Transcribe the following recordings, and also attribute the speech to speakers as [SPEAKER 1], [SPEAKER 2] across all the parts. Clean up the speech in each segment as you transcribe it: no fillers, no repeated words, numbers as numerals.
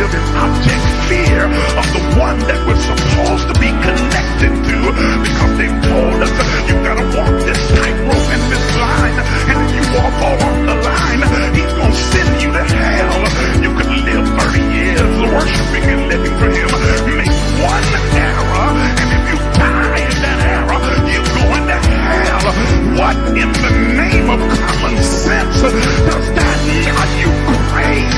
[SPEAKER 1] live in object fear of the one that we're supposed to be connected to, because they've told us you gotta walk this tightrope and this line, and if you walk along the line, he's gonna send you to hell. You could live 30 years worshiping and living for him, make one error, and if you die in that error, you're going to hell. What in the name of common sense does that mean? Are you crazy?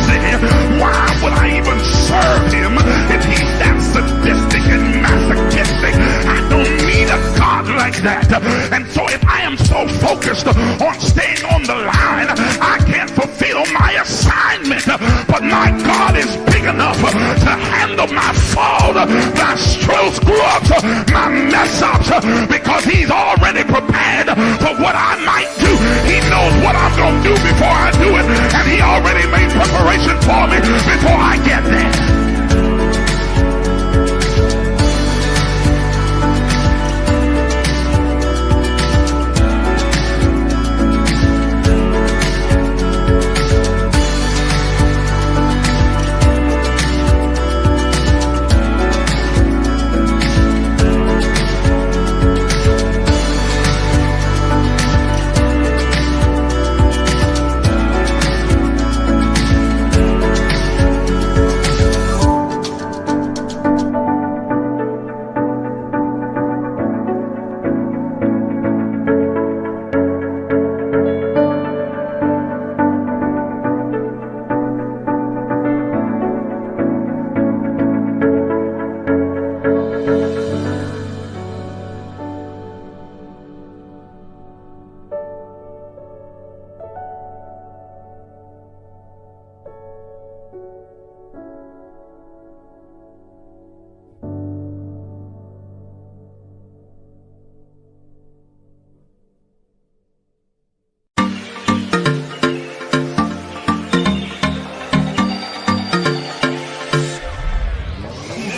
[SPEAKER 1] Why would I even serve him if he's that sadistic and masochistic? I don't need a God like that. And so if I am so focused on staying on the line, I can't fulfill my assignment. But my God is big enough to handle my fault, my strokes, screw-ups, my mess-ups, because he's already prepared for what I might do. He knows what I'm going to do before I do it, and he already made preparation for me before I get there.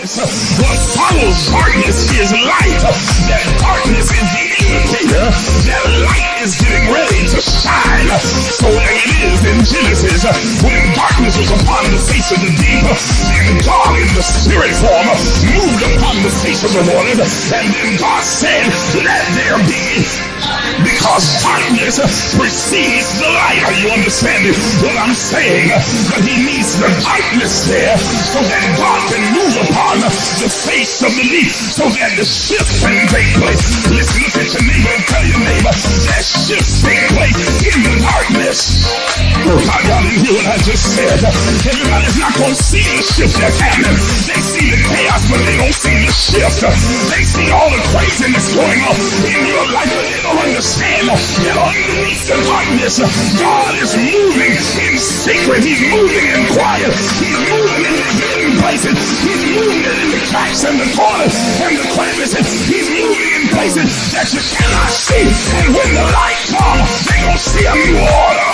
[SPEAKER 1] What follows darkness is light. That darkness is the indicator that light is getting ready to shine. So there it is in Genesis, when darkness was upon the face of the deep, and God in the spirit form moved upon the face of the waters, and then God said, let there be. Because darkness precedes the light. Are you understanding what I'm saying? But he needs the darkness there so that God can move upon the face of the deep, so that the shift can take place. Listen, look at your neighbor and tell your neighbor that shift take place in the darkness. Oh God, y'all didn't hear what I just said. Everybody's not going to see the shift that's happening. They see the chaos, but they don't see the shift. They see all the craziness going on in your life, but they don't understand that underneath the darkness, God is moving in secret. He's moving in quiet. He's moving in the hidden places. He's moving in the cracks and the corners and the crevices. He's moving in places that you cannot see. And when the light comes, they're going to see a new order.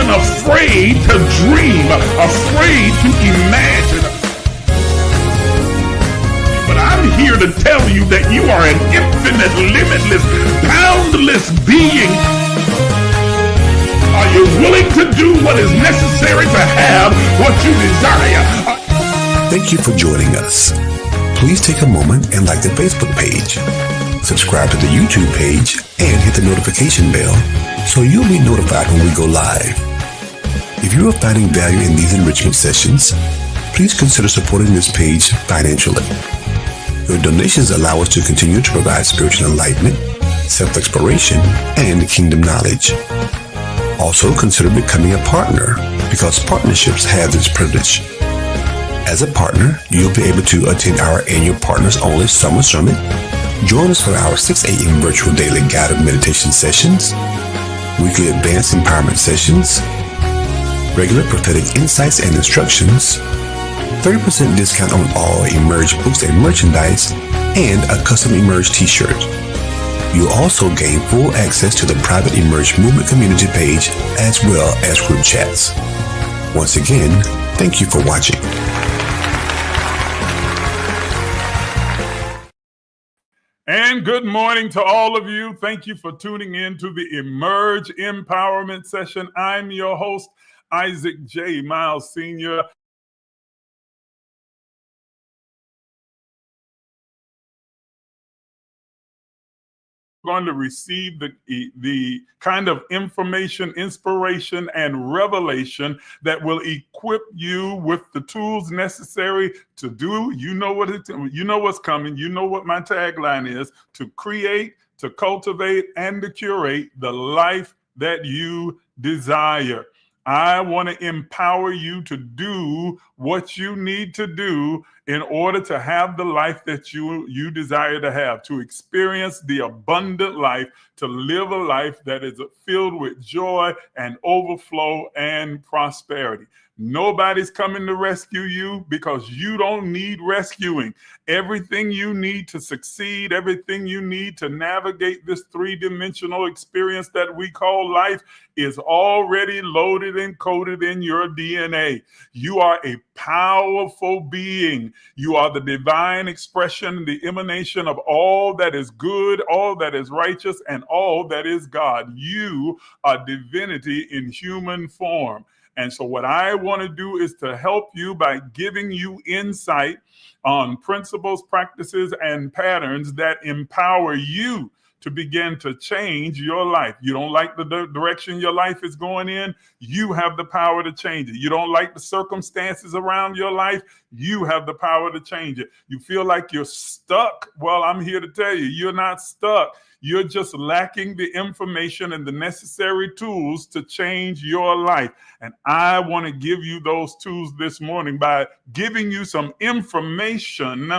[SPEAKER 1] even afraid to dream, afraid to imagine. But I'm here to tell you that you are an infinite, limitless, boundless being. Are you willing to do what is necessary to have what you desire?
[SPEAKER 2] Thank you for joining us. Please take a moment and like the Facebook page. Subscribe to the YouTube page and hit the notification bell so you'll be notified when we go live. If you are finding value in these enrichment sessions, please consider supporting this page financially. Your donations allow us to continue to provide spiritual enlightenment, self-exploration, and kingdom knowledge. Also, consider becoming a partner because partnerships have this privilege. As a partner, you'll be able to attend our annual Partners Only Summer Summit, join us for our 6 a.m. virtual daily guided meditation sessions, weekly advanced empowerment sessions, regular prophetic insights and instructions, 30% discount on all Emerge books and merchandise, and a custom Emerge t-shirt. You'll also gain full access to the private Emerge Movement community page as well as group chats. Once again, thank you for watching.
[SPEAKER 1] And good morning to all of you. Thank you for tuning in to the Emerge Empowerment Session. I'm your host, Isaac J. Miles Sr. Going to receive the kind of information, inspiration, and revelation that will equip you with the tools necessary to do. You know what's coming. You know what my tagline is: to create, to cultivate, and to curate the life that you desire. I want to empower you to do what you need to do in order to have the life that you desire to have, to experience the abundant life, to live a life that is filled with joy and overflow and prosperity. Nobody's coming to rescue you because you don't need rescuing. Everything you need to succeed, everything you need to navigate this three-dimensional experience that we call life is already loaded and coded in your DNA. You are a powerful being. You are the divine expression, the emanation of all that is good, all that is righteous, and all that is God. You are divinity in human form. And so what I want to do is to help you by giving you insight on principles, practices, and patterns that empower you to begin to change your life. You don't like the direction your life is going in, you have the power to change it. You don't like the circumstances around your life, you have the power to change it. You feel like you're stuck? Well, I'm here to tell you, you're not stuck. You're just lacking the information and the necessary tools to change your life. And I want to give you those tools this morning by giving you some information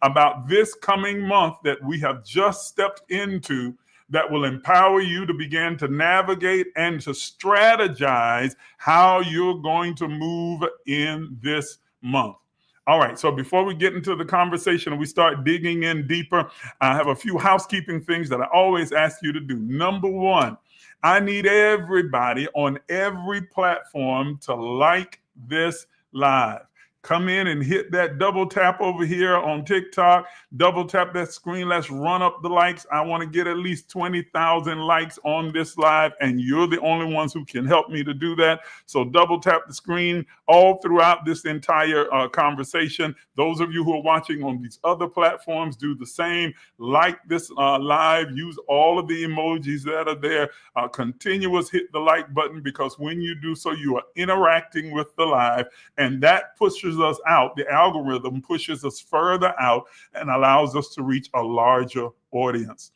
[SPEAKER 1] about this coming month that we have just stepped into that will empower you to begin to navigate and to strategize how you're going to move in this month. All right, so before we get into the conversation and we start digging in deeper, I have a few housekeeping things that I always ask you to do. Number one, I need everybody on every platform to like this live. Come in and hit that double tap over here on TikTok. Double tap that screen. Let's run up the likes. I want to get at least 20,000 likes on this live, and you're the only ones who can help me to do that. So double tap the screen all throughout this entire conversation. Those of you who are watching on these other platforms, do the same. Like this live. Use all of the emojis that are there. Continuous hit the like button, because when you do so, you are interacting with the live, and that pushes us out. The algorithm pushes us further out and allows us to reach a larger audience.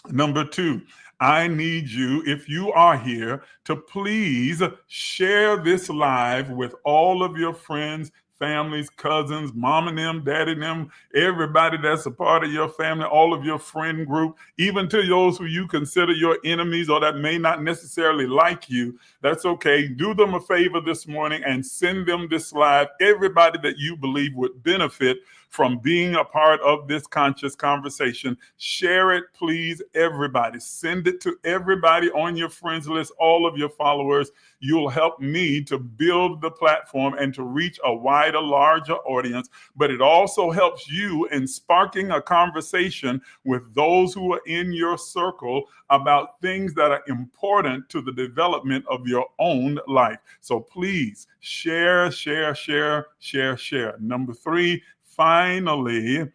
[SPEAKER 1] Number two, I need you, if you are here, to please share this live with all of your friends, families, cousins, mom and them, daddy and them, everybody that's a part of your family, all of your friend group, even to those who you consider your enemies or that may not necessarily like you. That's okay. Do them a favor this morning and send them this live. Everybody that you believe would benefit from being a part of this conscious conversation. Share it, please, everybody. Send it to everybody on your friends list, all of your followers. You'll help me to build the platform and to reach a wider, larger audience. But it also helps you in sparking a conversation with those who are in your circle about things that are important to the development of your own life. So please share, share, share, share, share. Number 3, finally,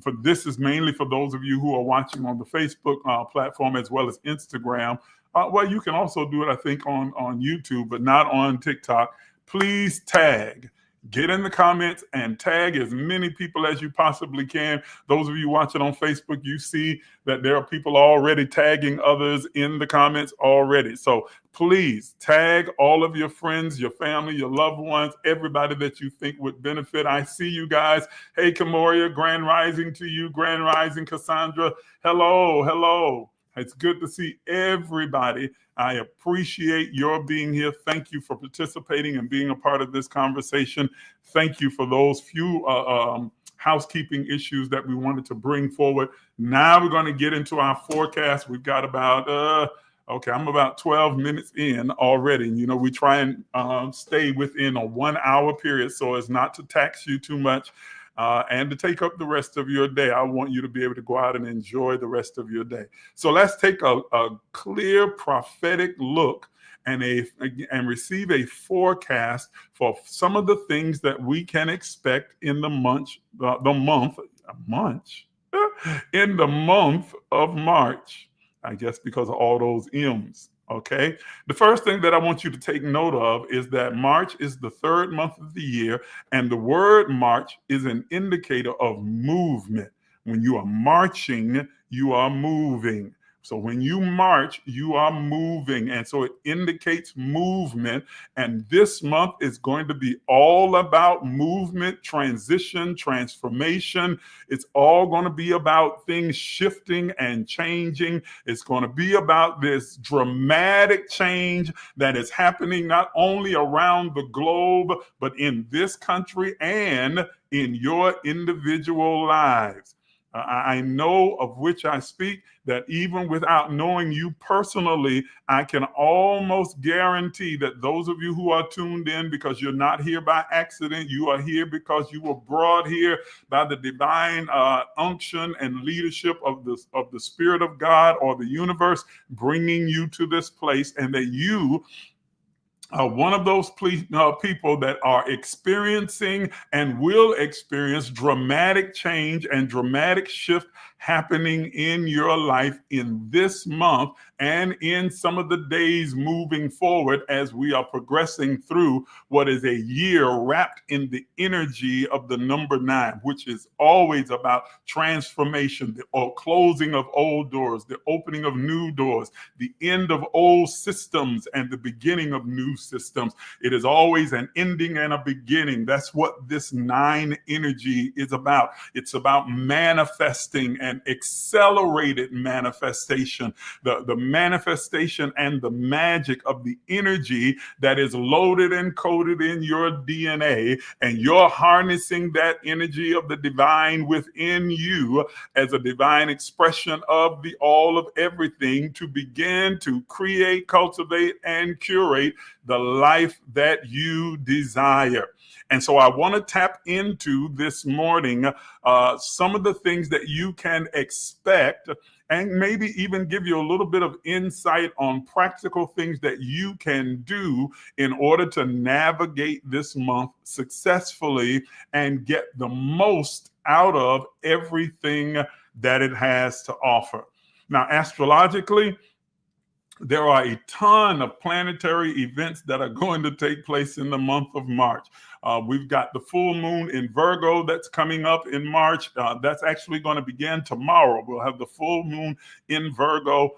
[SPEAKER 1] for this is mainly for those of you who are watching on the Facebook platform as well as Instagram. Well, you can also do it, I think, on YouTube, but not on TikTok. Please tag. Get in the comments and tag as many people as you possibly can. Those of you watching on Facebook, you see that there are people already tagging others in the comments already. So please tag all of your friends, your family, your loved ones, everybody that you think would benefit. I see you guys. Hey, Kamoria, Grand Rising to you. Grand Rising, Cassandra. Hello, hello. It's good to see everybody. I appreciate your being here. Thank you for participating and being a part of this conversation. Thank you for those few housekeeping issues that we wanted to bring forward. Now we're going to get into our forecast. We've got about, I'm about 12 minutes in already. You know, we try and stay within a 1 hour period so as not to tax you too much. And to take up the rest of your day. I want you to be able to go out and enjoy the rest of your day. So let's take a clear prophetic look and receive a forecast for some of the things that we can expect in the month of March. I guess because of all those M's. Okay. The first thing that I want you to take note of is that March is the 3rd month of the year, and the word March is an indicator of movement. When you are marching, you are moving. So when you march, you are moving. And so it indicates movement. And this month is going to be all about movement, transition, transformation. It's all going to be about things shifting and changing. It's going to be about this dramatic change that is happening not only around the globe, but in this country and in your individual lives. I know of which I speak, that even without knowing you personally, I can almost guarantee that those of you who are tuned in because you're not here by accident, you are here because you were brought here by the divine unction and leadership of the Spirit of God or the universe bringing you to this place, and that you one of those people that are experiencing and will experience dramatic change and dramatic shift happening in your life in this month and in some of the days moving forward as we are progressing through what is a year wrapped in the energy of the number 9, which is always about transformation, the closing of old doors, the opening of new doors, the end of old systems and the beginning of new systems. It is always an ending and a beginning. That's what this 9 energy is about. It's about manifesting and accelerated manifestation, the manifestation and the magic of the energy that is loaded and coded in your DNA, and you're harnessing that energy of the divine within you as a divine expression of the all of everything to begin to create, cultivate, and curate the life that you desire. And so I want to tap into this morning some of the things that you can expect, and maybe even give you a little bit of insight on practical things that you can do in order to navigate this month successfully and get the most out of everything that it has to offer. Now, astrologically, there are a ton of planetary events that are going to take place in the month of March. We've got the full moon in Virgo that's coming up in March. That's actually going to begin tomorrow. We'll have the full moon in Virgo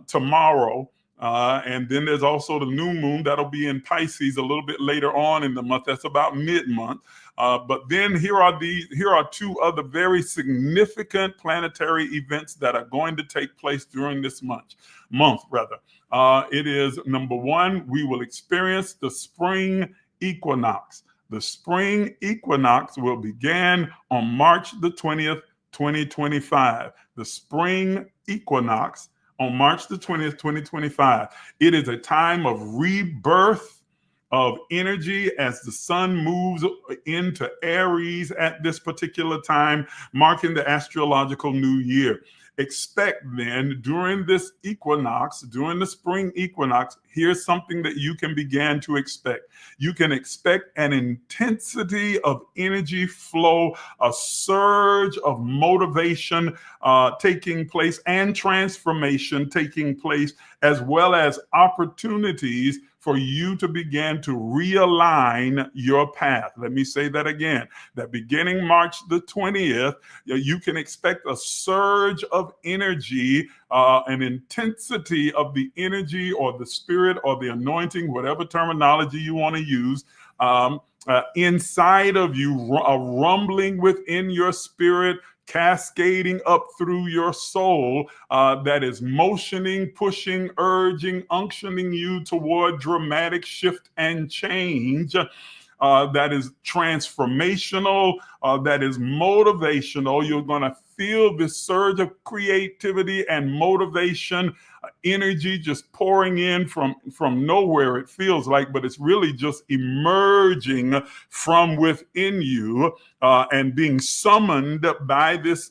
[SPEAKER 1] tomorrow. And then there's also the new moon that'll be in Pisces a little bit later on in the month. That's about mid-month. But then here are 2 other very significant planetary events that are going to take place during this month. It is number 1, we will experience the spring equinox. The spring equinox will begin on March the 20th, 2025. The spring equinox on March the 20th, 2025. It is a time of rebirth of energy as the sun moves into Aries at this particular time, marking the astrological new year. Expect then during this equinox, during the spring equinox, here's something that you can begin to expect. You can expect an intensity of energy flow, a surge of motivation taking place, and transformation taking place, as well as opportunities for you to begin to realign your path. Let me say that again. That beginning March the 20th, you can expect a surge of energy, an intensity of the energy or the spirit or the anointing, whatever terminology you want to use, inside of you, a rumbling within your spirit, cascading up through your soul, that is motioning, pushing, urging, unctioning you toward dramatic shift and change. That is transformational, that is motivational. You're going to feel this surge of creativity and motivation, energy just pouring in from nowhere, it feels like, but it's really just emerging from within you and being summoned by this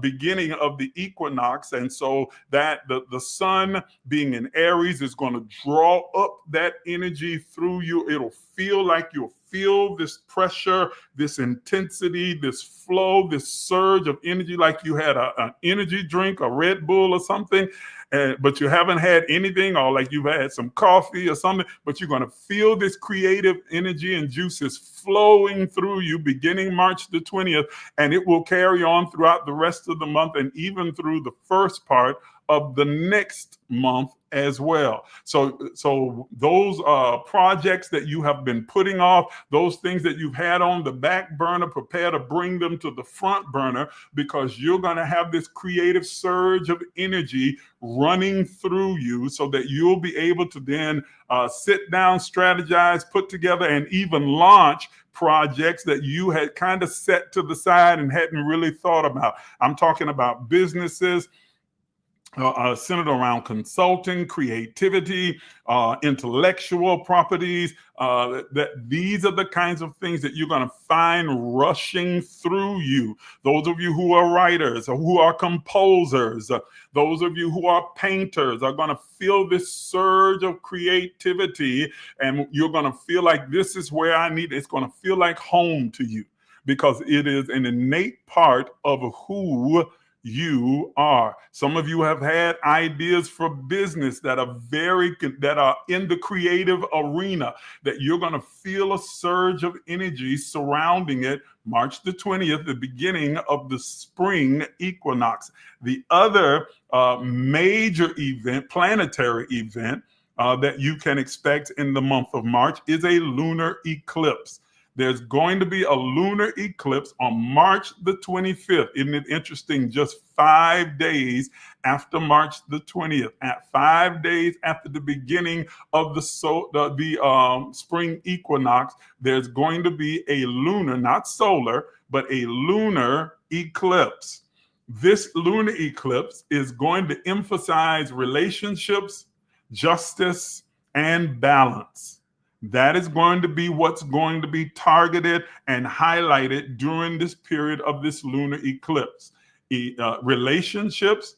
[SPEAKER 1] beginning of the equinox. And so that the sun being in Aries is going to draw up that energy through you. It'll feel like you'll feel this pressure, this intensity, this flow, this surge of energy, like you had an energy drink, a Red Bull or something, but you haven't had anything, or like you've had some coffee or something, but you're going to feel this creative energy and juices flowing through you beginning March the 20th, and it will carry on throughout the rest of the month and even through the first part of the next month as well. So those projects that you have been putting off, those things that you've had on the back burner, prepare to bring them to the front burner, because you're going to have this creative surge of energy running through you so that you'll be able to then sit down, strategize, put together, and even launch projects that you had kind of set to the side and hadn't really thought about. I'm talking about businesses centered around consulting, creativity, intellectual properties. That these are the kinds of things that you're going to find rushing through you. Those of you who are writers or who are composers, those of you who are painters are going to feel this surge of creativity, and you're going to feel like this is where I need it. It's going to feel like home to you, because it is an innate part of who you are. Some of you have had ideas for business that are in the creative arena, that you're going to feel a surge of energy surrounding it March the 20th, the beginning of the spring equinox. The other major event, planetary event, that you can expect in the month of March is a lunar eclipse. There's going to be a lunar eclipse on March the 25th. Isn't it interesting? Just 5 days after March the 20th, at 5 days after the beginning of the spring equinox, there's going to be a lunar, not solar, but a lunar eclipse. This lunar eclipse is going to emphasize relationships, justice, and balance. That is going to be what's going to be targeted and highlighted during this period of this lunar eclipse. Relationships.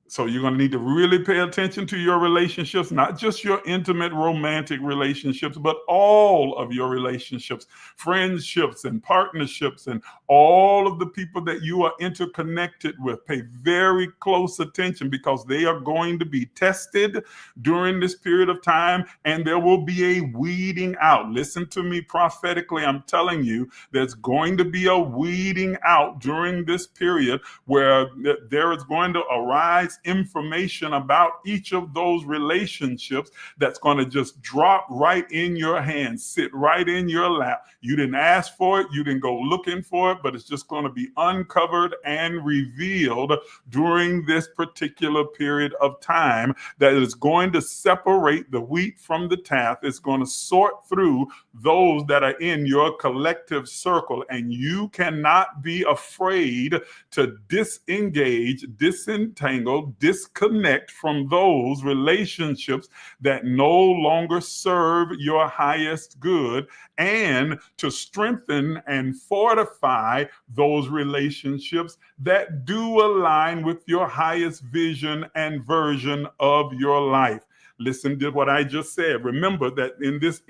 [SPEAKER 1] So you're going to need to really pay attention to your relationships, not just your intimate romantic relationships, but all of your relationships, friendships and partnerships, and all of the people that you are interconnected with. Pay very close attention, because they are going to be tested during this period of time, and there will be a weeding out. Listen to me prophetically. I'm telling you, there's going to be a weeding out during this period, where there is going to arise advanced information about each of those relationships that's going to just drop right in your hands, sit right in your lap. You didn't ask for it, you didn't go looking for it, but it's just going to be uncovered and revealed during this particular period of time that is going to separate the wheat from the chaff. It's going to sort through those that are in your collective circle, and you cannot be afraid to disengage, disentangle, disconnect from those relationships that no longer serve your highest good, and to strengthen and fortify those relationships that do align with your highest vision and version of your life. Listen to what I just said. Remember that in this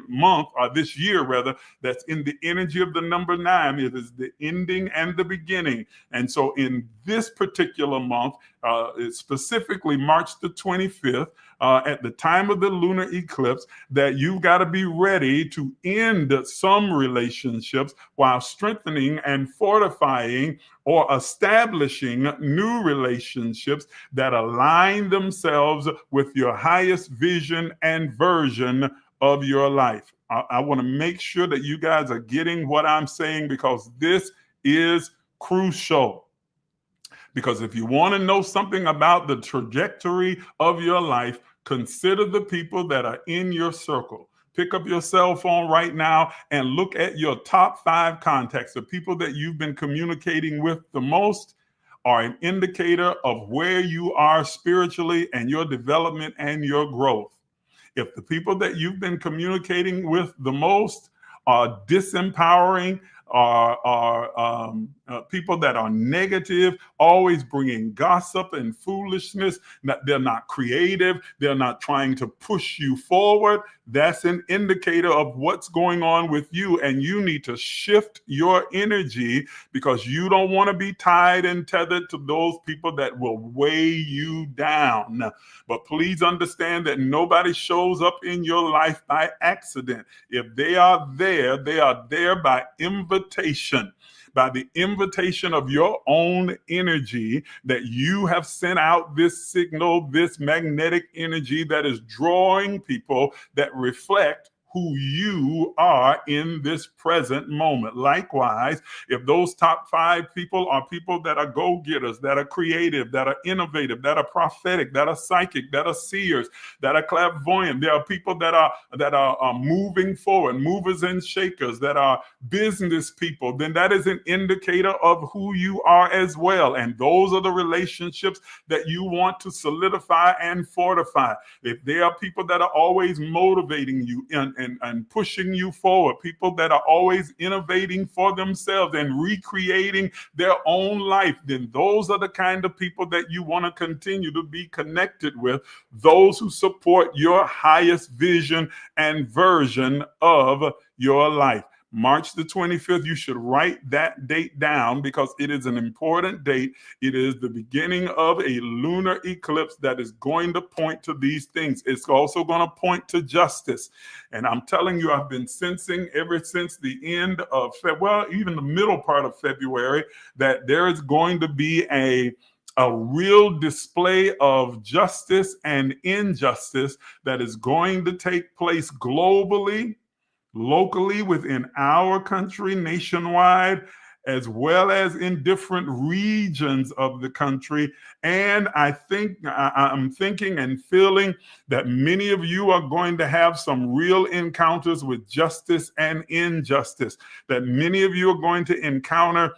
[SPEAKER 1] month, or this year rather, that's in the energy of the number 9. It is the ending and the beginning. And so in this particular month, specifically March the 25th, at the time of the lunar eclipse, that you've got to be ready to end some relationships while strengthening and fortifying or establishing new relationships that align themselves with your highest vision and version of your life. I want to make sure that you guys are getting what I'm saying, because this is crucial. Because if you want to know something about the trajectory of your life, consider the people that are in your circle. Pick up your cell phone right now and look at your top 5 contacts. The people that you've been communicating with the most are an indicator of where you are spiritually and your development and your growth. If the people that you've been communicating with the most are disempowering, are people that are negative, always bringing gossip and foolishness, they're not creative, they're not trying to push you forward, that's an indicator of what's going on with you. And you need to shift your energy, because you don't want to be tied and tethered to those people that will weigh you down. But please understand that nobody shows up in your life by accident. If they are there by invitation. By the invitation of your own energy, that you have sent out this signal, this magnetic energy that is drawing people that reflect who you are in this present moment. Likewise, if those top 5 people are people that are go-getters, that are creative, that are innovative, that are prophetic, that are psychic, that are seers, that are clairvoyant, there are people that are moving forward, movers and shakers, that are business people, then that is an indicator of who you are as well. And those are the relationships that you want to solidify and fortify. If there are people that are always motivating you and pushing you forward, people that are always innovating for themselves and recreating their own life, then those are the kind of people that you want to continue to be connected with, those who support your highest vision and version of your life. March the 25th, you should write that date down, because it is an important date. It is the beginning of a lunar eclipse that is going to point to these things. It's also going to point to justice. And I'm telling you, I've been sensing ever since the end of even the middle part of February, that there is going to be a real display of justice and injustice that is going to take place globally, locally within our country, nationwide, as well as in different regions of the country. And I'm thinking and feeling that many of you are going to have some real encounters with justice and injustice, that many of you are going to encounter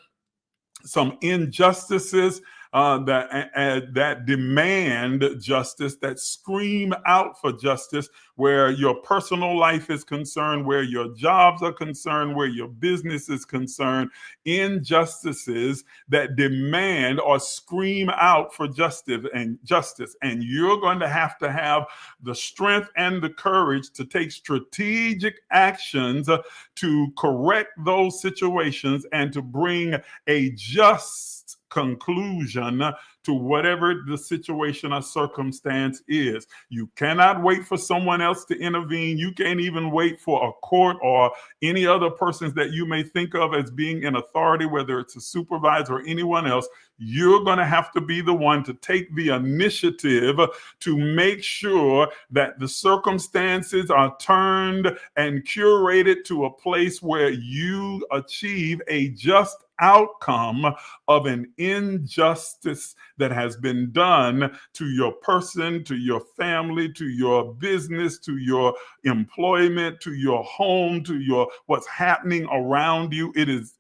[SPEAKER 1] some injustices that demand justice, that scream out for justice, where your personal life is concerned, where your jobs are concerned, where your business is concerned, injustices that demand or scream out for justice. And you're going to have the strength and the courage to take strategic actions to correct those situations and to bring a just conclusion to whatever the situation or circumstance is. You cannot wait for someone else to intervene. You can't even wait for a court or any other persons that you may think of as being in authority, whether it's a supervisor or anyone else. You're going to have to be the one to take the initiative to make sure that the circumstances are turned and curated to a place where you achieve a just outcome of an injustice that has been done to your person, to your family, to your business, to your employment, to your home, to your what's happening around you. It is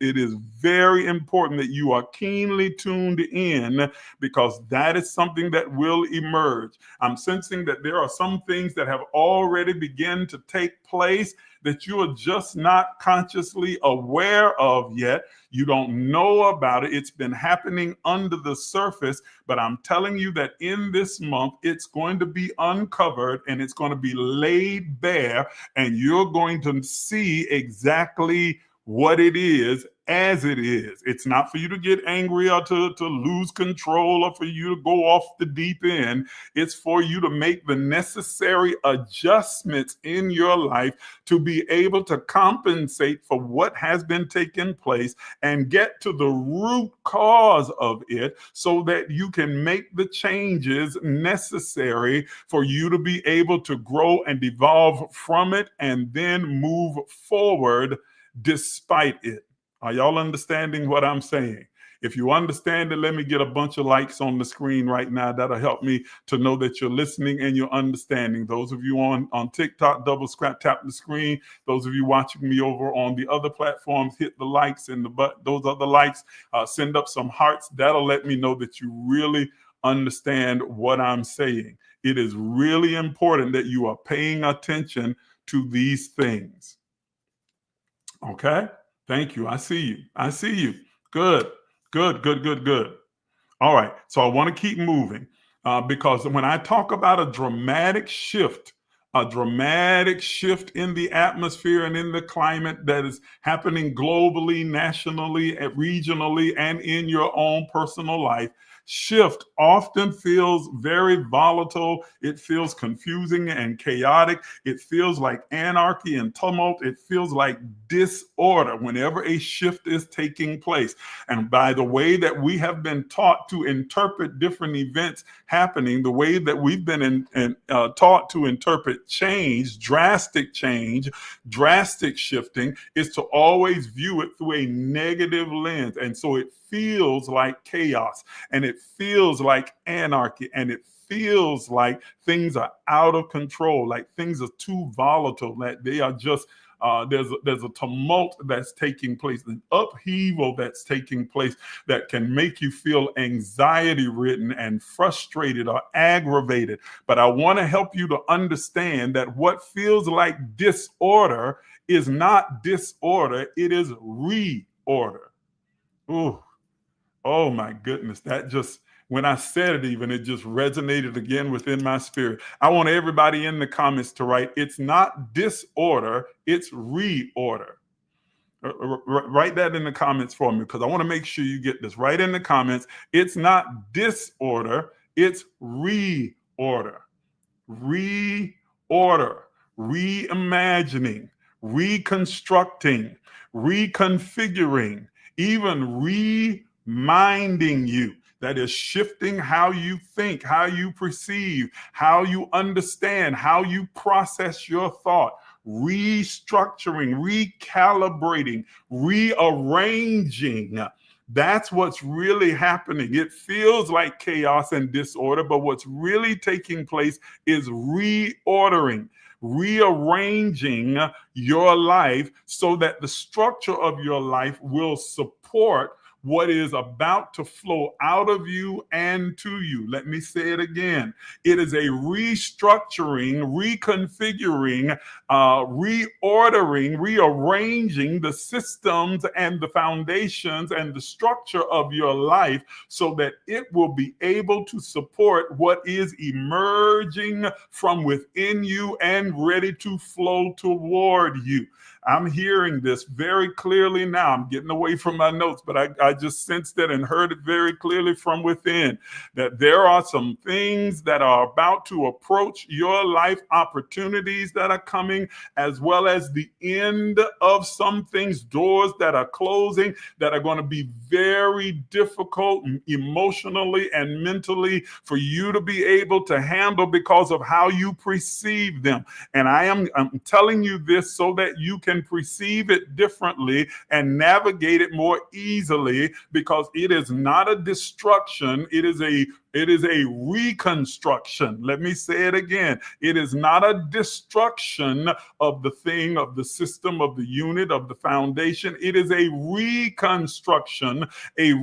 [SPEAKER 1] very important that you are keenly tuned in, because that is something that will emerge. I'm sensing that there are some things that have already begun to take place that you are just not consciously aware of yet. You don't know about it. It's been happening under the surface, but I'm telling you that in this month, it's going to be uncovered and it's going to be laid bare, and you're going to see exactly what it is as it is. It's not for you to get angry or to lose control or for you to go off the deep end. It's for you to make the necessary adjustments in your life to be able to compensate for what has been taking place and get to the root cause of it, so that you can make the changes necessary for you to be able to grow and evolve from it and then move forward despite it. Are y'all understanding what I'm saying? If you understand it, let me get a bunch of likes on the screen right now. That'll help me to know that you're listening and you're understanding. Those of you on TikTok, tap the screen. Those of you watching me over on the other platforms, hit the likes and those other likes. Send up some hearts. That'll let me know that you really understand what I'm saying. It is really important that you are paying attention to these things. Okay? Thank you. I see you. I see you. Good. All right. So I want to keep moving because when I talk about a dramatic shift in the atmosphere and in the climate that is happening globally, nationally, regionally, and in your own personal life, shift often feels very volatile. It feels confusing and chaotic. It feels like anarchy and tumult. It feels like disorder whenever a shift is taking place. And by the way that we have been taught to interpret different events happening, the way that we've been taught to interpret change, drastic shifting, is to always view it through a negative lens. And so it feels like chaos, and it feels like anarchy, and it feels like things are out of control, like things are too volatile, that they are just there's a tumult that's taking place, an upheaval that's taking place that can make you feel anxiety ridden and frustrated or aggravated. But I want to help you to understand that what feels like disorder is not disorder, it is reorder. Ooh. Oh my goodness, that just, when I said it even, it just resonated again within my spirit. I want everybody in the comments to write, it's not disorder, it's reorder. Write that in the comments for me, because I want to make sure you get this. Right in the comments, it's not disorder, it's reorder. Reorder, reimagining, reconstructing, reconfiguring, even reminding you. That is shifting how you think, how you perceive, how you understand, how you process your thought, restructuring, recalibrating, rearranging. That's what's really happening. It feels like chaos and disorder, but what's really taking place is reordering, rearranging your life so that the structure of your life will support what is about to flow out of you and to you. Let me say it again. It is a restructuring, reconfiguring, reordering, rearranging the systems and the foundations and the structure of your life so that it will be able to support what is emerging from within you and ready to flow toward you. I'm hearing this very clearly now. I'm getting away from my notes, but I just sensed it and heard it very clearly from within that there are some things that are about to approach your life, opportunities that are coming, as well as the end of some things, doors that are closing that are going to be very difficult emotionally and mentally for you to be able to handle because of how you perceive them. And I'm telling you this so that you can perceive it differently and navigate it more easily, because it is not a destruction. It is a reconstruction. Let me say it again. It is not a destruction of the thing, of the system, of the unit, of the foundation. It is a reconstruction, a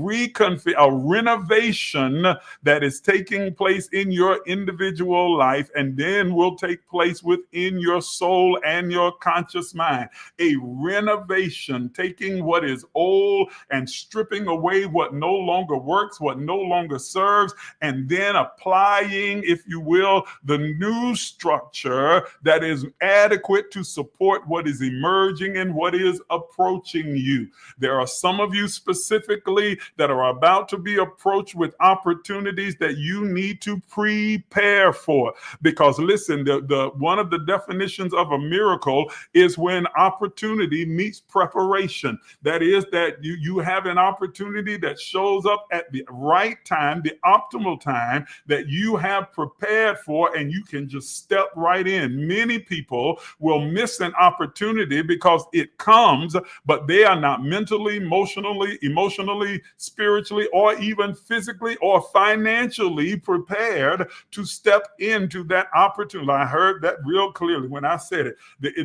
[SPEAKER 1] renovation that is taking place in your individual life and then will take place within your soul and your conscious mind. A renovation, taking what is old and stripping away what no longer works, what no longer serves, and then applying, if you will, the new structure that is adequate to support what is emerging and what is approaching you. There are some of you specifically that are about to be approached with opportunities that you need to prepare for. Because listen, the one of the definitions of a miracle is when opportunity meets preparation. That is, that you have an opportunity that shows up at the right time, the optimal time that you have prepared for, and you can just step right in. Many people will miss an opportunity because it comes, but they are not mentally, emotionally, spiritually, or even physically or financially prepared to step into that opportunity. I heard that real clearly when I said it.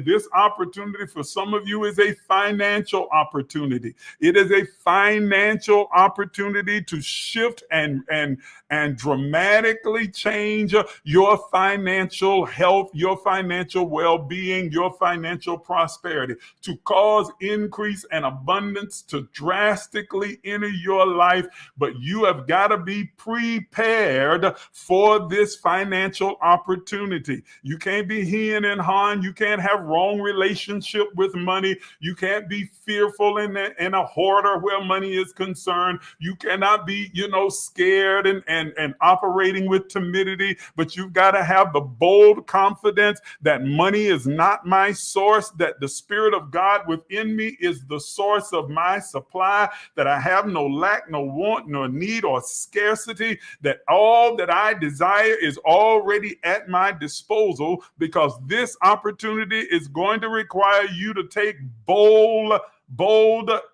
[SPEAKER 1] This opportunity for some of you is a financial opportunity. It is a financial opportunity to shift and dramatically change your financial health, your financial well-being, your financial prosperity, to cause increase and abundance to drastically enter your life. But you have got to be prepared for this financial opportunity. You can't be hen and han. You can't have wrong relationship with money. You can't be fearful and a hoarder where money is concerned. You cannot be, scared and operating with timidity, but you've got to have the bold confidence that money is not my source, that the Spirit of God within me is the source of my supply, that I have no lack, no want, nor need or scarcity, that all that I desire is already at my disposal, because this opportunity is going to require you to take bold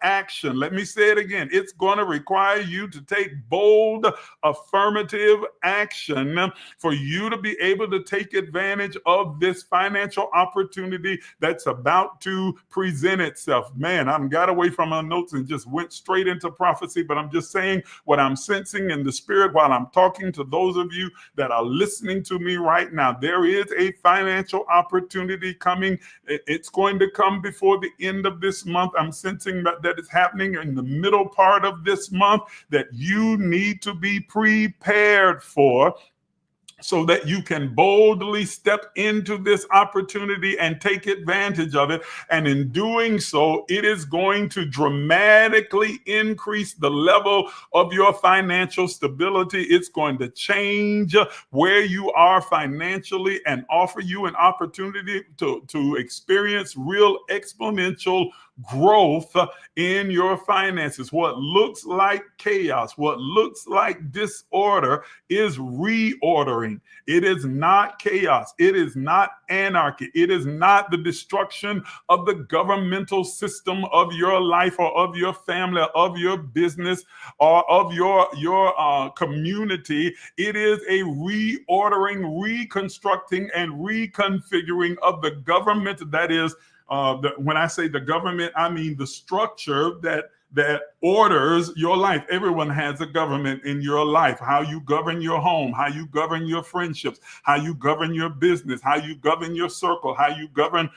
[SPEAKER 1] action. Let me say it again. It's going to require you to take bold, affirmative action for you to be able to take advantage of this financial opportunity that's about to present itself. Man, I got away from my notes and just went straight into prophecy, but I'm just saying what I'm sensing in the spirit while I'm talking to those of you that are listening to me right now. There is a financial opportunity coming. It's going to come before the end of this month. I'm sensing that it's happening in the middle part of this month, that you need to be prepared for, so that you can boldly step into this opportunity and take advantage of it. And in doing so, it is going to dramatically increase the level of your financial stability. It's going to change where you are financially and offer you an opportunity to experience real exponential growth in your finances. What looks like chaos, what looks like disorder, is reordering. It is not chaos. It is not anarchy. It is not the destruction of the governmental system of your life or of your family or of your business or of your community. It is a reordering, reconstructing, and reconfiguring of the government that is when I say the government, I mean the structure that orders your life. Everyone has a government in your life. How you govern your home, how you govern your friendships, how you govern your business, how you govern your circle, how you govern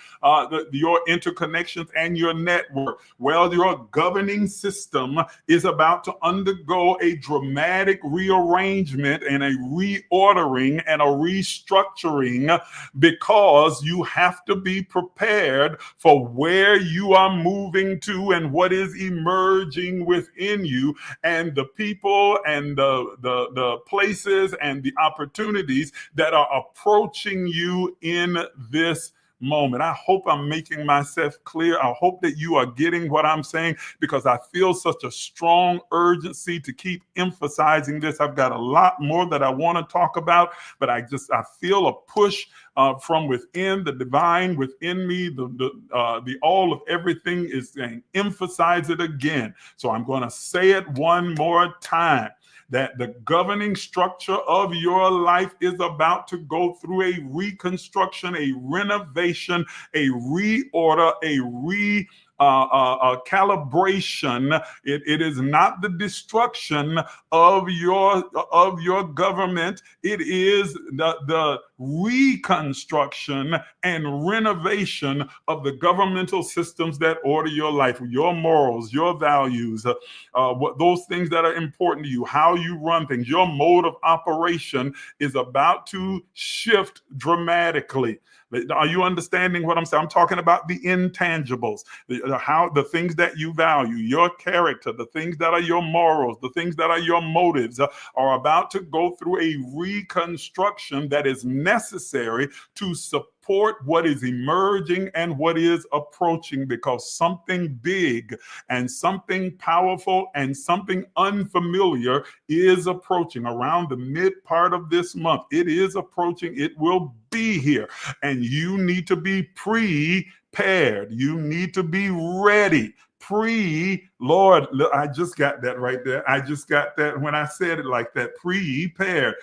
[SPEAKER 1] your interconnections and your network. Well, your governing system is about to undergo a dramatic rearrangement and a reordering and a restructuring, because you have to be prepared for where you are moving to and what is emerging within you, and the people and the places and the opportunities that are approaching you in this moment. I hope I'm making myself clear. I hope that you are getting what I'm saying, because I feel such a strong urgency to keep emphasizing this. I've got a lot more that I want to talk about, but I feel a push from within, the divine within me, the all of everything is saying, emphasize it again. So I'm going to say it one more time, that the governing structure of your life is about to go through a reconstruction, a renovation, a reorder, a calibration. It is not the destruction of your government. It is the reconstruction and renovation of the governmental systems that order your life, your morals, your values, what those things that are important to you, how you run things. Your mode of operation is about to shift dramatically. Are you understanding what I'm saying? I'm talking about the intangibles, the things that you value, your character, the things that are your morals, the things that are your motives, are about to go through a reconstruction that is necessary to support what is emerging and what is approaching, because something big and something powerful and something unfamiliar is approaching around the mid part of this month. It is approaching. It will be here, and you need to be prepared. You need to be ready. Lord, I just got that right there. I just got that when I said it like that. Prepared.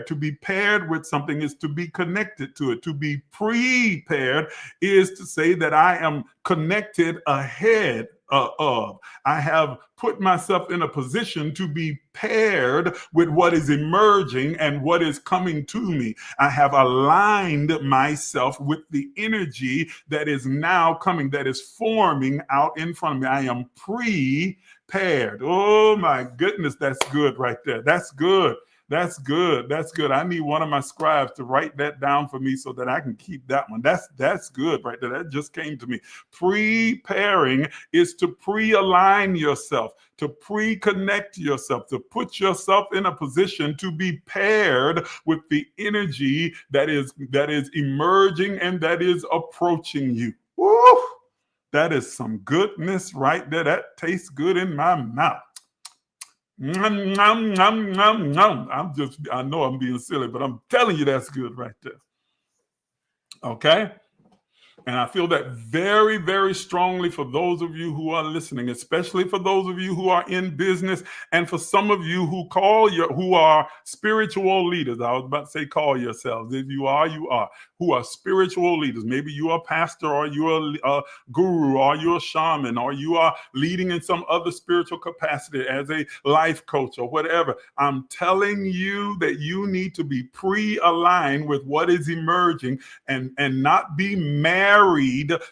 [SPEAKER 1] To be paired with something is to be connected to it. To be prepared is to say that I am connected ahead of. I have put myself in a position to be paired with what is emerging and what is coming to me. I have aligned myself with the energy that is now coming, that is forming out in front of me. I am prepared. Oh my goodness, that's good right there. That's good. That's good. That's good. I need one of my scribes to write that down for me so that I can keep that one. That's good right there. That just came to me. Preparing is to pre-align yourself, to pre-connect yourself, to put yourself in a position to be paired with the energy that is emerging and that is approaching you. Woo! That is some goodness right there. That tastes good in my mouth. I know I'm being silly, but I'm telling you that's good right there. Okay? And I feel that very, very strongly for those of you who are listening, especially for those of you who are in business, and for some of you who are spiritual leaders. I was about to say call yourselves. If you are, you are. Who are spiritual leaders. Maybe you are a pastor, or you are a guru, or you're a shaman, or you are leading in some other spiritual capacity as a life coach or whatever. I'm telling you that you need to be pre-aligned with what is emerging and not be married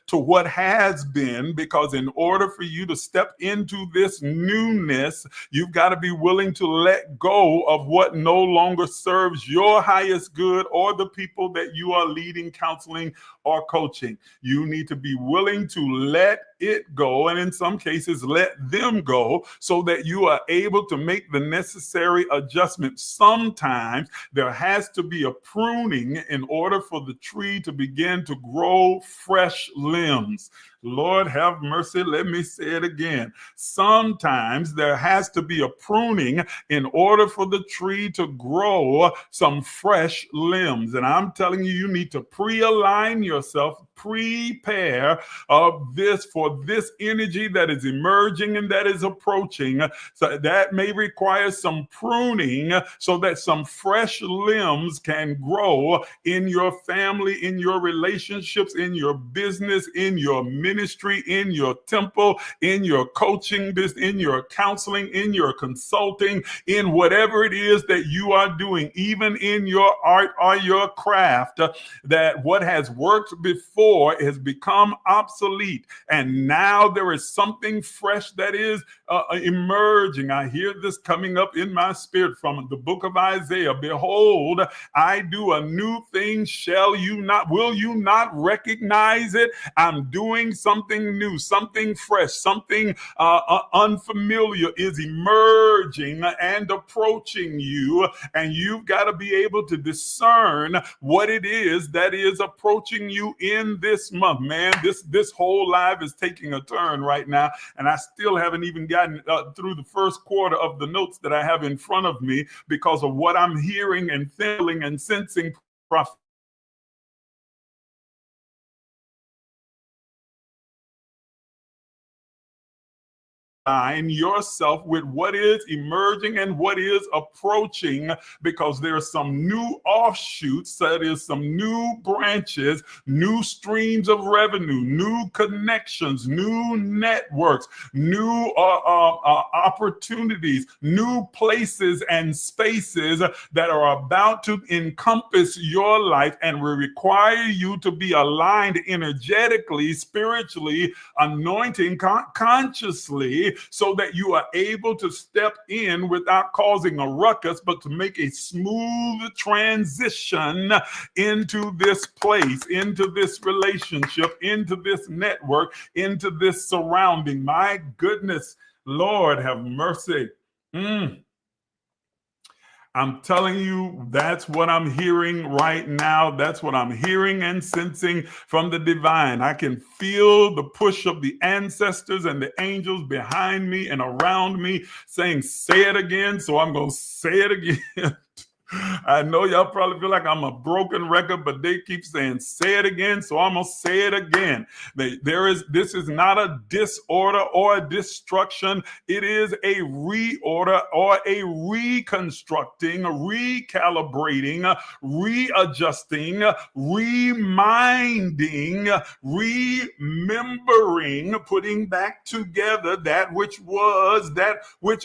[SPEAKER 1] to what has been, because in order for you to step into this newness, you've got to be willing to let go of what no longer serves your highest good or the people that you are leading, counseling, or coaching. You need to be willing to let it go, and in some cases let them go, so that you are able to make the necessary adjustments. Sometimes there has to be a pruning in order for the tree to begin to grow fresh limbs. Lord have mercy, let me say it again. Sometimes there has to be a pruning in order for the tree to grow some fresh limbs. And I'm telling you, you need to pre-align yourself, prepare this for of this energy that is emerging and that is approaching. So that may require some pruning so that some fresh limbs can grow in your family, in your relationships, in your business, in your ministry, in your temple, in your coaching business, in your counseling, in your consulting, in whatever it is that you are doing, even in your art or your craft, that what has worked before has become obsolete. And now there is something fresh that is emerging. I hear this coming up in my spirit from the book of Isaiah. Behold, I do a new thing. Will you not recognize it? I'm doing something new, something fresh, something unfamiliar is emerging and approaching you. And you've got to be able to discern what it is that is approaching you in this month. Man, this whole live is taking a turn right now. And I still haven't even gotten through the first quarter of the notes that I have in front of me because of what I'm hearing and feeling and sensing. Align yourself with what is emerging and what is approaching, because there are some new offshoots, there is some new branches, new streams of revenue, new connections, new networks, new opportunities, new places and spaces that are about to encompass your life and will require you to be aligned energetically, spiritually, anointing consciously, so that you are able to step in without causing a ruckus, but to make a smooth transition into this place, into this relationship, into this network, into this surrounding. My goodness, Lord, have mercy. I'm telling you, that's what I'm hearing right now. That's what I'm hearing and sensing from the divine. I can feel the push of the ancestors and the angels behind me and around me saying, say it again. So I'm going to say it again. I know y'all probably feel like I'm a broken record, but they keep saying, say it again. So I'm going to say it again. This is not a disorder or a destruction. It is a reorder or a reconstructing, recalibrating, readjusting, reminding, remembering, putting back together that which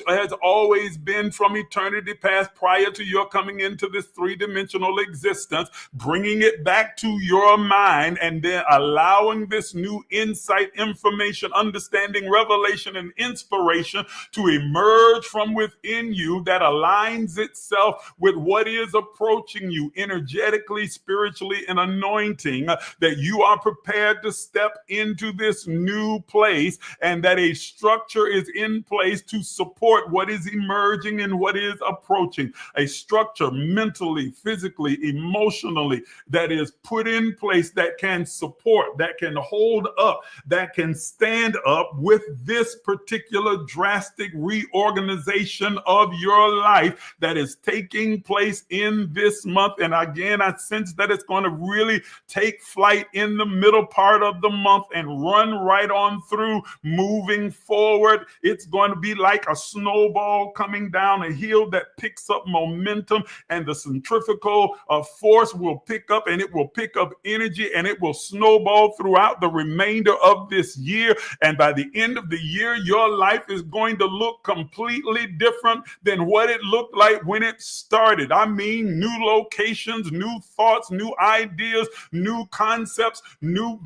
[SPEAKER 1] has always been from eternity past prior to your coming into this three-dimensional existence, bringing it back to your mind, and then allowing this new insight, information, understanding, revelation, and inspiration to emerge from within you that aligns itself with what is approaching you energetically, spiritually, and anointing, that you are prepared to step into this new place, and that a structure is in place to support what is emerging and what is approaching. A structure mentally, physically, emotionally that is put in place that can support, that can hold up, that can stand up with this particular drastic reorganization of your life that is taking place in this month. And again, I sense that it's going to really take flight in the middle part of the month and run right on through, moving forward. It's going to be like a snowball coming down a hill that picks up momentum, and the centrifugal force will pick up, and it will pick up energy, and it will snowball throughout the remainder of this year. And by the end of the year, your life is going to look completely different than what it looked like when it started. I mean, new locations, new thoughts, new ideas, new concepts, new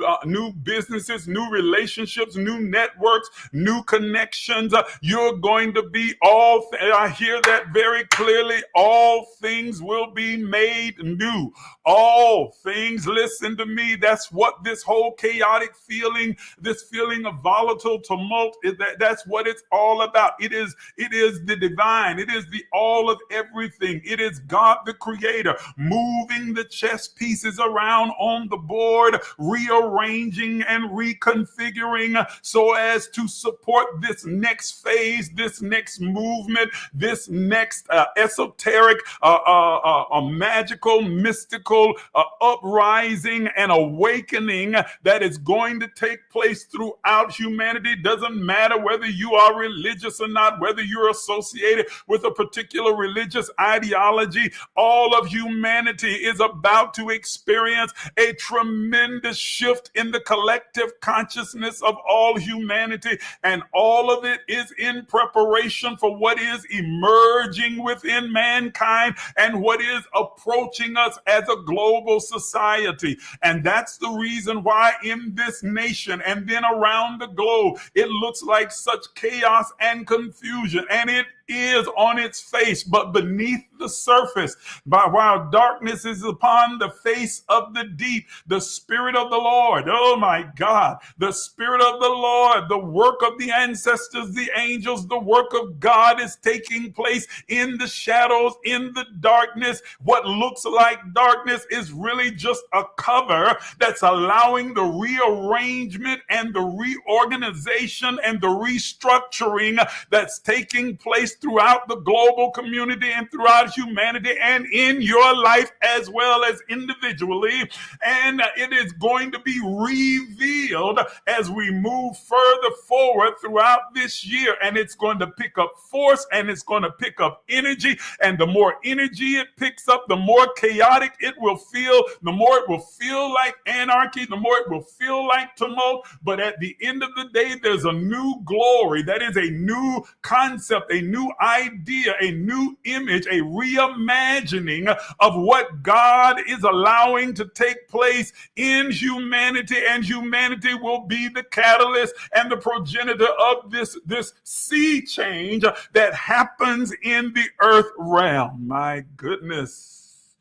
[SPEAKER 1] businesses, new relationships, new networks, new connections. You're going to be I hear that very clearly. All things will be made new. All things, listen to me. That's what this whole chaotic feeling, this feeling of volatile tumult, that's what it's all about. It is the divine. It is the all of everything. It is God, the creator, moving the chess pieces around on the board, rearranging and reconfiguring so as to support this next phase, this next movement, this next esoteric a magical, mystical uprising and awakening that is going to take place throughout humanity. Doesn't matter whether you are religious or not, whether you're associated with a particular religious ideology. All of humanity is about to experience a tremendous shift in the collective consciousness of all humanity, and all of it is in preparation for what is emerging within mankind and what is approaching us as a global society. And that's the reason why in this nation and then around the globe, it looks like such chaos and confusion, and it is on its face, but beneath the surface, while darkness is upon the face of the deep, the Spirit of the Lord, oh my God, the Spirit of the Lord, the work of the ancestors, the angels, the work of God is taking place in the shadows, in the darkness. What looks like darkness is really just a cover that's allowing the rearrangement and the reorganization and the restructuring that's taking place throughout the global community and throughout humanity and in your life as well as individually. And it is going to be revealed as we move further forward throughout this year. And it's going to pick up force and it's going to pick up energy. And the more energy it picks up, the more chaotic it will feel, the more it will feel like anarchy, the more it will feel like tumult. But at the end of the day, there's a new glory. That is a new concept, a new idea, a new image, a reimagining of what God is allowing to take place in humanity, and humanity will be the catalyst and the progenitor of this sea change that happens in the earth realm. My goodness.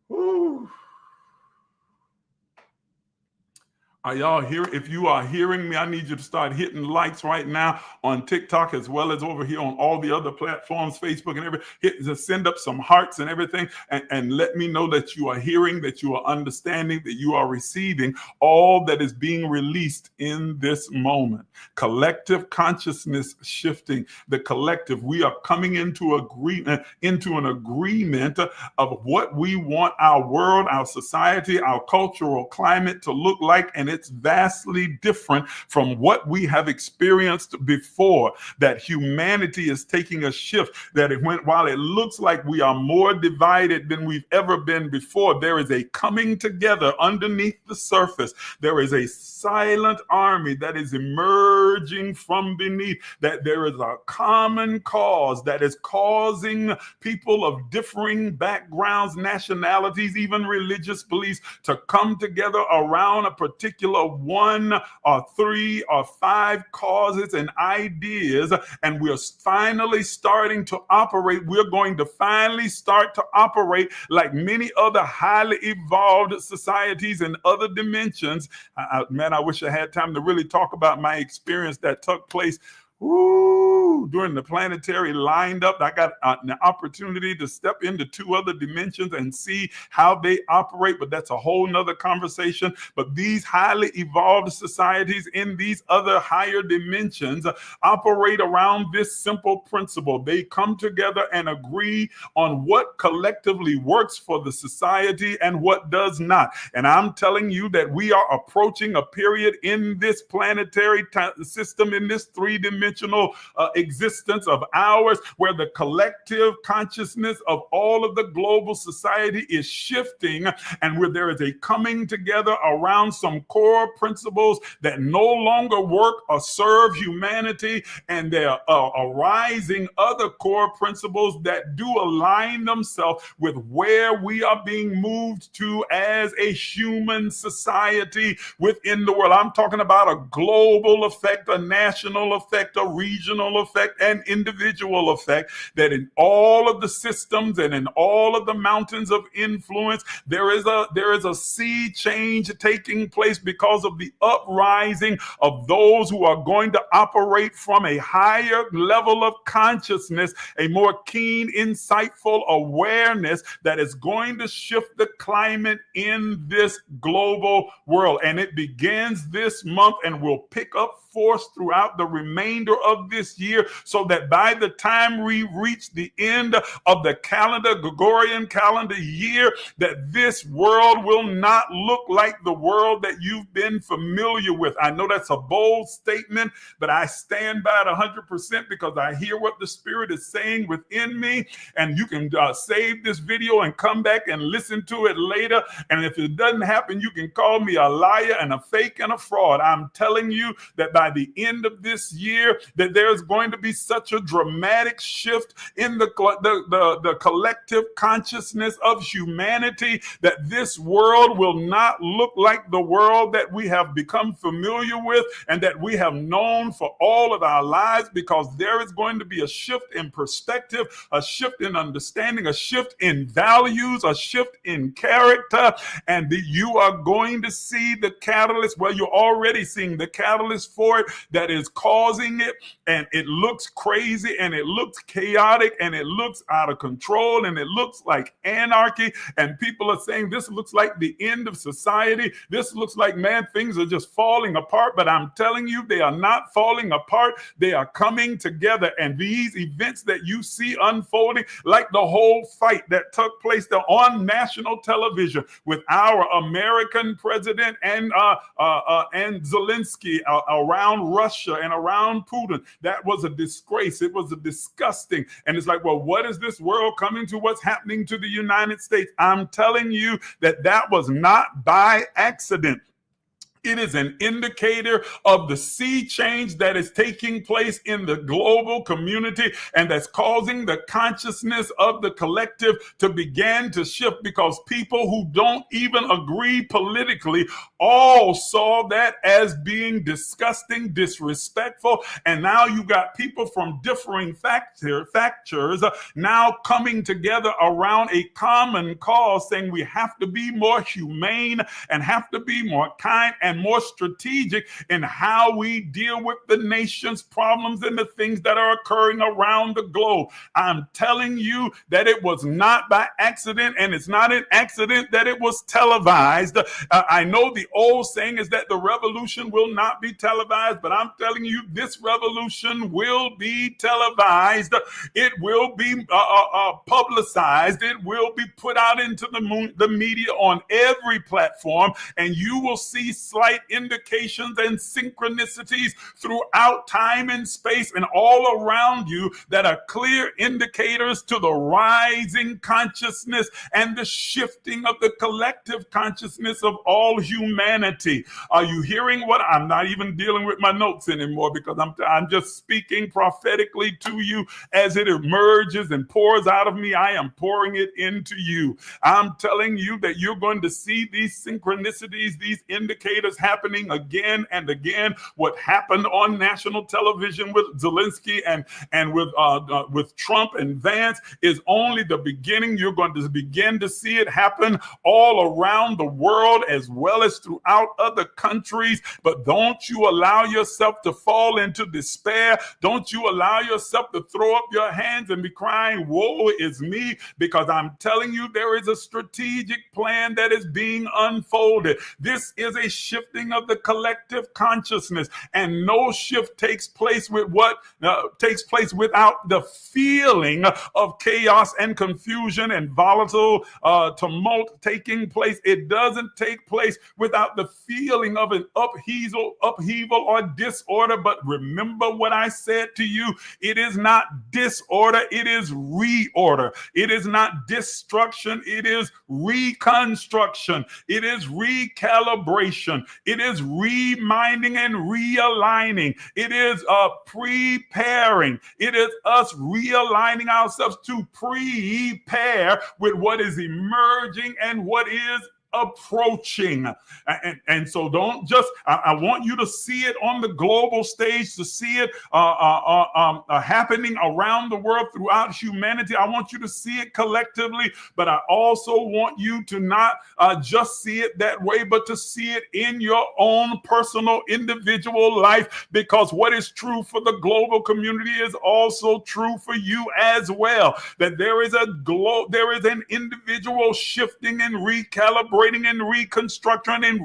[SPEAKER 1] Whew. Are y'all here? If you are hearing me, I need you to start hitting likes right now on TikTok as well as over here on all the other platforms, Facebook and everything. Just send up some hearts and everything and let me know that you are hearing, that you are understanding, that you are receiving all that is being released in this moment. Collective consciousness shifting. The collective, we are coming into an agreement of what we want our world, our society, our cultural climate to look like, and it's vastly different from what we have experienced before. That humanity is taking a shift, that while it looks like we are more divided than we've ever been before, there is a coming together underneath the surface. There is a silent army that is emerging from beneath, that there is a common cause that is causing people of differing backgrounds, nationalities, even religious beliefs to come together around a particular one or three or five causes and ideas, and we're finally starting to operate. We're going to finally start to operate like many other highly evolved societies in other dimensions. Man, I wish I had time to really talk about my experience that took place during the planetary lined up. I got an opportunity to step into two other dimensions and see how they operate, but that's a whole nother conversation. But these highly evolved societies in these other higher dimensions operate around this simple principle. They come together and agree on what collectively works for the society and what does not. And I'm telling you that we are approaching a period in this planetary system, in this three-dimensional existence of ours, where the collective consciousness of all of the global society is shifting, and where there is a coming together around some core principles that no longer work or serve humanity, and there are arising other core principles that do align themselves with where we are being moved to as a human society within the world. I'm talking about a global effect, a national effect, a regional effect, and individual effect, that in all of the systems and in all of the mountains of influence, there is a sea change taking place because of the uprising of those who are going to operate from a higher level of consciousness, a more keen, insightful awareness that is going to shift the climate in this global world. And it begins this month and will pick up force throughout the remainder of this year, so that by the time we reach the end of the Gregorian calendar year, that this world will not look like the world that you've been familiar with. I know that's a bold statement, but I stand by it 100% because I hear what the Spirit is saying within me. And you can save this video and come back and listen to it later. And if it doesn't happen, you can call me a liar and a fake and a fraud. I'm telling you that by the end of this year, that there's going to be such a dramatic shift in the collective consciousness of humanity that this world will not look like the world that we have become familiar with and that we have known for all of our lives, because there is going to be a shift in perspective, a shift in understanding, a shift in values, a shift in character, and you are going to see the catalyst. Well, you're already seeing the catalyst for it that is causing it, and it looks crazy and it looks chaotic and it looks out of control and it looks like anarchy, and people are saying this looks like the end of society. This looks like, man, things are just falling apart. But I'm telling you, they are not falling apart. They are coming together. And these events that you see unfolding, like the whole fight that took place there on national television with our American president and Zelensky around Russia and around Putin, that was a disgrace. It was a disgusting. And it's like, well, what is this world coming to? What's happening to the United States? I'm telling you that that was not by accident. It is an indicator of the sea change that is taking place in the global community, and that's causing the consciousness of the collective to begin to shift, because people who don't even agree politically all saw that as being disgusting, disrespectful. And now you got people from differing factors now coming together around a common cause, saying we have to be more humane and have to be more kind and more strategic in how we deal with the nation's problems and the things that are occurring around the globe. I'm telling you that it was not by accident, and it's not an accident that it was televised. I know the old saying is that the revolution will not be televised, but I'm telling you, this revolution will be televised. It will be publicized. It will be put out into the media on every platform, and you will see slight indications and synchronicities throughout time and space and all around you that are clear indicators to the rising consciousness and the shifting of the collective consciousness of all humanity. Are you hearing what I'm not even dealing with my notes anymore, because I'm just speaking prophetically to you as it emerges and pours out of me. I am pouring it into you. I'm telling you that you're going to see these synchronicities, these indicators happening again and again. What happened on national television with Zelensky and with Trump and Vance is only the beginning. You're going to begin to see it happen all around the world as well as throughout other countries. But don't you allow yourself to fall into despair. Don't you allow yourself to throw up your hands and be crying, woe is me, because I'm telling you, there is a strategic plan that is being unfolded. This is a shifting of the collective consciousness, and no shift takes place with what takes place without the feeling of chaos and confusion and volatile tumult taking place. It doesn't take place without the feeling of an upheaval or disorder. But remember what I said to you, it is not disorder, it is reorder. It is not destruction, it is reconstruction. It is recalibration. It is reminding and realigning. It is preparing. It is us realigning ourselves to prepare with what is emerging and what is approaching. And so don't just, I want you to see it on the global stage, to see it happening around the world throughout humanity. I want you to see it collectively, but I also want you to not just see it that way, but to see it in your own personal individual life, because what is true for the global community is also true for you as well. That there is an individual shifting and recalibration operating in reconstruction and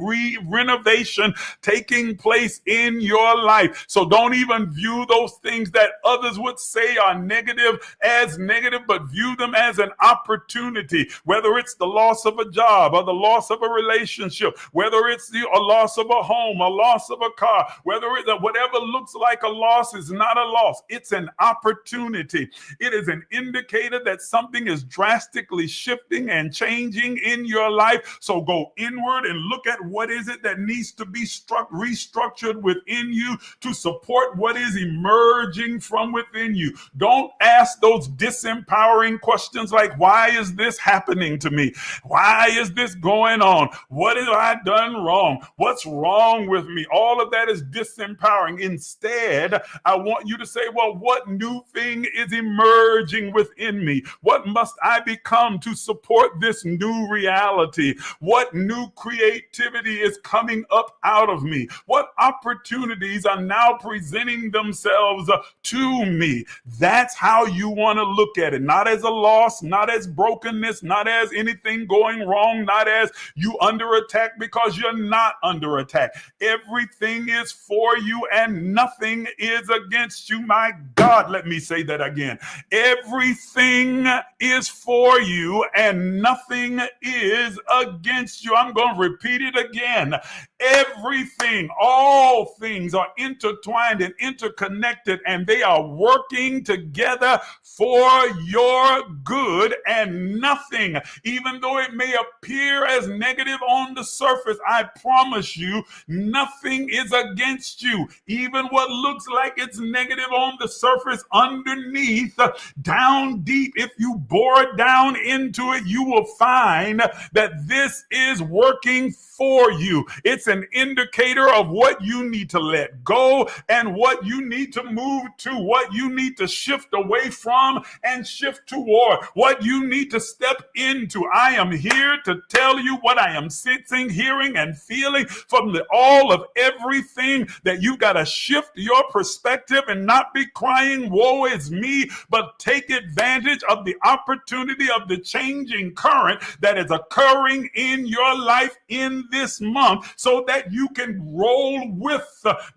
[SPEAKER 1] renovation taking place in your life. So don't even view those things that others would say are negative as negative, but view them as an opportunity, whether it's the loss of a job or the loss of a relationship, whether it's a loss of a home, a loss of a car, whether it's whatever looks like a loss is not a loss. It's an opportunity. It is an indicator that something is drastically shifting and changing in your life. So go inward and look at what is it that needs to be restructured within you to support what is emerging from within you. Don't ask those disempowering questions like, why is this happening to me? Why is this going on? What have I done wrong? What's wrong with me? All of that is disempowering. Instead, I want you to say, well, what new thing is emerging within me? What must I become to support this new reality? What new creativity is coming up out of me? What opportunities are now presenting themselves to me? That's how you want to look at it. Not as a loss, not as brokenness, not as anything going wrong, not as you under attack, because you're not under attack. Everything is for you and nothing is against you. My God, let me say that again. Everything is for you and nothing is against you. I'm going to repeat it again. Everything, all things are intertwined and interconnected, and they are working together for your good, and nothing, even though it may appear as negative on the surface, I promise you, nothing is against you. Even what looks like it's negative on the surface, underneath, down deep, if you bore down into it, you will find that this is working for you. It's an indicator of what you need to let go and what you need to move to, what you need to shift away from and shift toward, what you need to step into. I am here to tell you what I am sensing, hearing, and feeling from all of everything, that you got to shift your perspective and not be crying, woe is me, but take advantage of the opportunity of the changing current that is occurring in your life in this month, so that you can roll with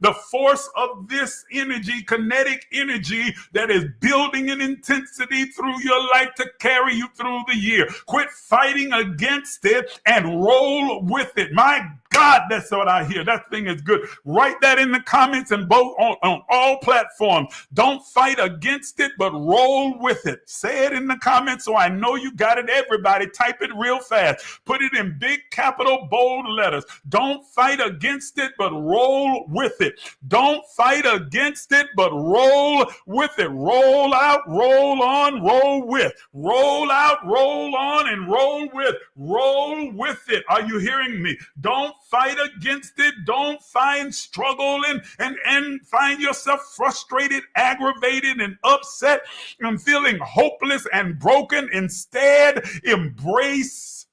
[SPEAKER 1] the force of this energy, kinetic energy that is building in intensity through your life to carry you through the year. Quit fighting against it and roll with it. My God, that's what I hear. That thing is good. Write that in the comments and both on all platforms. Don't fight against it, but roll with it. Say it in the comments so I know you got it. Everybody, type it real fast. Put it in big capital bold letters. Don't fight against it, but roll with it. Don't fight against it, but roll with it. Roll out, roll on, roll with. Roll out, roll on, and roll with. Roll with it. Are you hearing me? Don't fight against it. Don't find struggle and find yourself frustrated, aggravated, and upset and feeling hopeless and broken. Instead, embrace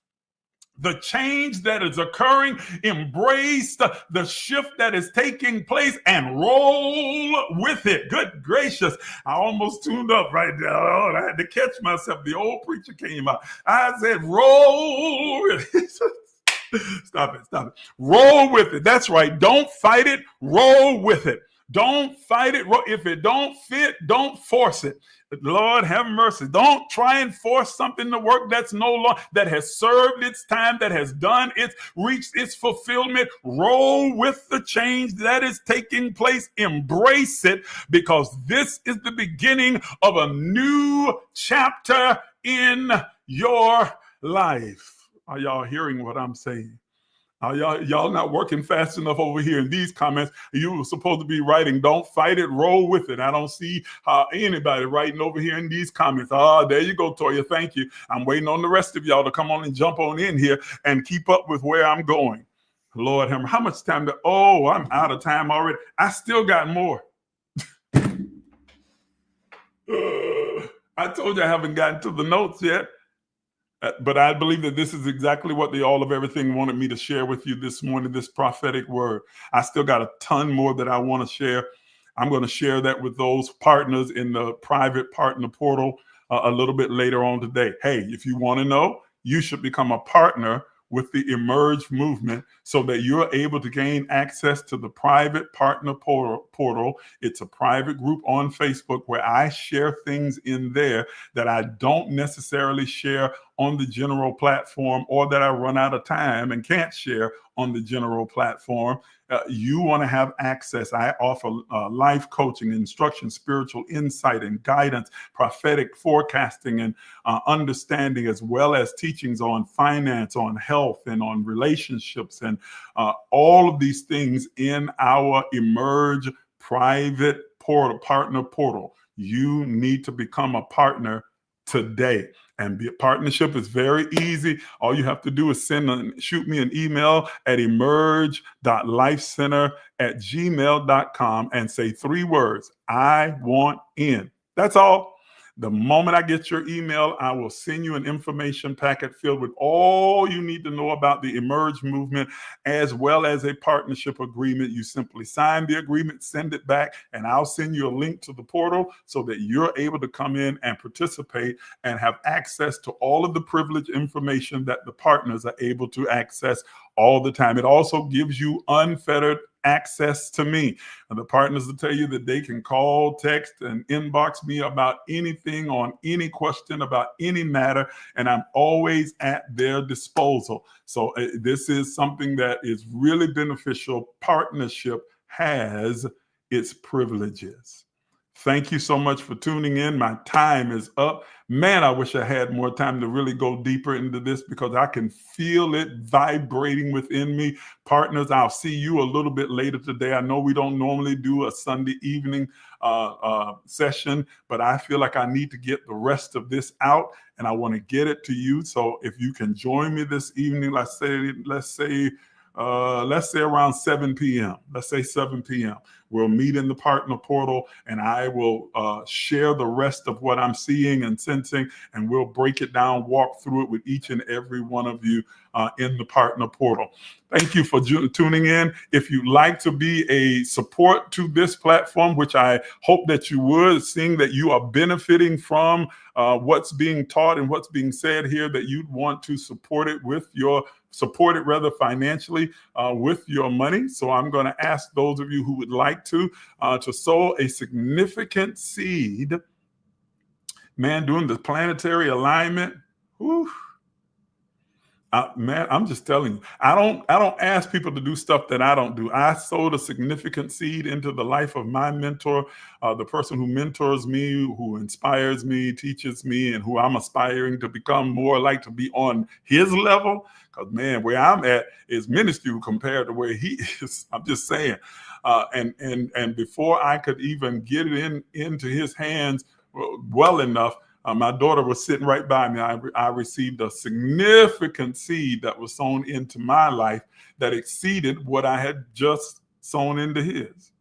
[SPEAKER 1] the change that is occurring, embrace the shift that is taking place, and roll with it. Good gracious. I almost tuned up right there. Oh, I had to catch myself. The old preacher came out. I said, roll with it. Stop it. Roll with it. That's right. Don't fight it. Roll with it. Don't fight it. If it don't fit, don't force it. Lord have mercy. Don't try and force something to work that's no longer, that has served its time, that has done its, reached its fulfillment. Roll with the change that is taking place. Embrace it, because this is the beginning of a new chapter in your life. Are y'all hearing what I'm saying? Y'all not working fast enough over here in these comments. You were supposed to be writing, don't fight it, roll with it. I don't see anybody writing over here in these comments. There you go, Toya. Thank you. I'm waiting on the rest of y'all to come on and jump on in here and keep up with where I'm going. Lord, how much time? I'm out of time already. I still got more. I told you I haven't gotten to the notes yet. But I believe that this is exactly what the All of Everything wanted me to share with you this morning, this prophetic word. I still got a ton more that I want to share. I'm going to share that with those partners in the private partner portal a little bit later on today. Hey, if you want to know, you should become a partner with the Emerge movement so that you're able to gain access to the private partner portal. It's a private group on Facebook where I share things in there that I don't necessarily share on the general platform, or that I run out of time and can't share on the general platform. You want to have access. I offer life coaching, instruction, spiritual insight and guidance, prophetic forecasting and understanding, as well as teachings on finance, on health, and on relationships, and all of these things in our Emerge private partner portal. You need to become a partner today. And the partnership is very easy. All you have to do is shoot me an email at emerge.lifecenter@gmail.com and say 3 words: I want in. That's all. The moment I get your email, I will send you an information packet filled with all you need to know about the Emerge movement, as well as a partnership agreement. You simply sign the agreement, send it back, and I'll send you a link to the portal so that you're able to come in and participate and have access to all of the privileged information that the partners are able to access all the time. It also gives you unfettered access to me. And the partners will tell you that they can call, text, and inbox me about anything, on any question, about any matter, and I'm always at their disposal. So this is something that is really beneficial. Partnership has its privileges. Thank you so much for tuning in. My time is up. Man, I wish I had more time to really go deeper into this, because I can feel it vibrating within me. Partners, I'll see you a little bit later today. I know we don't normally do a Sunday evening session, but I feel like I need to get the rest of this out, and I want to get it to you. So if you can join me this evening, let's say around 7 p.m. Let's say 7 p.m. We'll meet in the partner portal, and I will share the rest of what I'm seeing and sensing, and we'll break it down, walk through it with each and every one of you in the partner portal. Thank you for tuning in. If you'd like to be a support to this platform, which I hope that you would, seeing that you are benefiting from what's being taught and what's being said here, that you'd want to support it financially with your money. So I'm going to ask those of you who would like to sow a significant seed. Man, doing the planetary alignment, whew, man, I'm just telling you, I don't ask people to do stuff that I don't do. I sowed a significant seed into the life of my mentor, the person who mentors me, who inspires me, teaches me, and who I'm aspiring to become more like, to be on his level. Because, man, where I'm at is minuscule compared to where he is. I'm just saying. And before I could even get it into his hands well enough, my daughter was sitting right by me. I received a significant seed that was sown into my life that exceeded what I had just sown into his.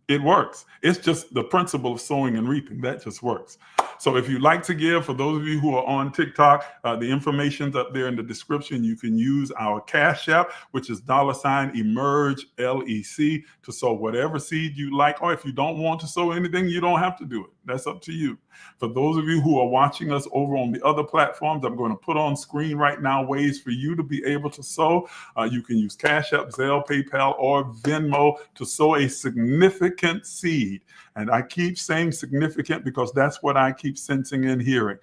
[SPEAKER 1] It works. It's just the principle of sowing and reaping. That just works. So if you'd like to give, for those of you who are on TikTok, the information's up there in the description. You can use our CashApp, which is $emergelec, to sow whatever seed you like. Or if you don't want to sow anything, you don't have to do it. That's up to you. For those of you who are watching us over on the other platforms, I'm going to put on screen right now ways for you to be able to sow. You can use CashApp, Zelle, PayPal, or Venmo to sow a significant seed. And I keep saying significant because that's what I keep sensing and hearing.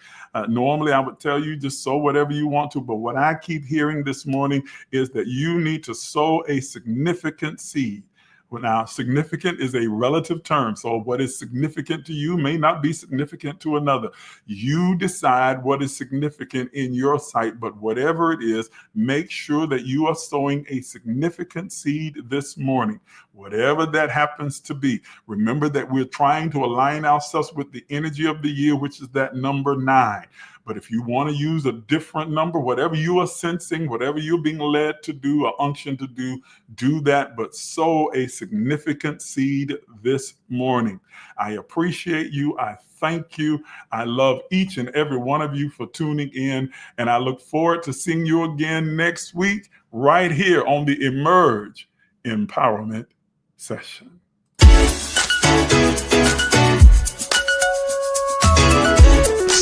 [SPEAKER 1] Normally, I would tell you just sow whatever you want to, but what I keep hearing this morning is that you need to sow a significant seed. Well, now, significant is a relative term. So what is significant to you may not be significant to another. You decide what is significant in your sight, but whatever it is, make sure that you are sowing a significant seed this morning, whatever that happens to be. Remember that we're trying to align ourselves with the energy of the year, which is that number 9. But if you want to use a different number, whatever you are sensing, whatever you're being led to do or unction to do that, but sow a significant seed this morning. I appreciate you. I thank you. I love each and every one of you for tuning in, and I look forward to seeing you again next week right here on the Emerge Empowerment Session.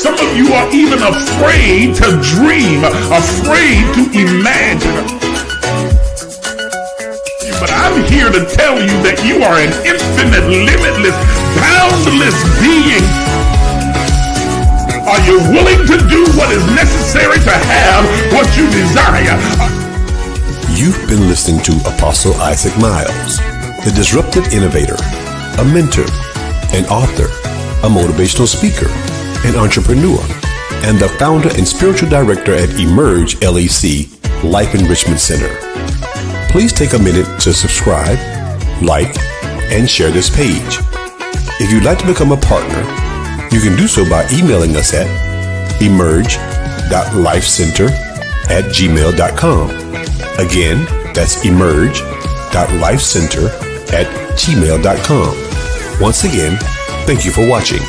[SPEAKER 1] Some of you are even afraid to dream, afraid to imagine. But I'm here to tell you that you are an infinite, limitless, boundless being. Are you willing to do what is necessary to have what you desire?
[SPEAKER 2] You've been listening to Apostle Isaac Miles, the disruptive innovator, a mentor, an author, a motivational speaker, an entrepreneur, and the founder and spiritual director at emergelec Life Enrichment Center. Please take a minute to subscribe, like, and share this page. If you'd like to become a partner, you can do so by emailing us at emerge.lifecenter@gmail.com. Again, that's emerge.lifecenter@gmail.com. Once again, thank you for watching.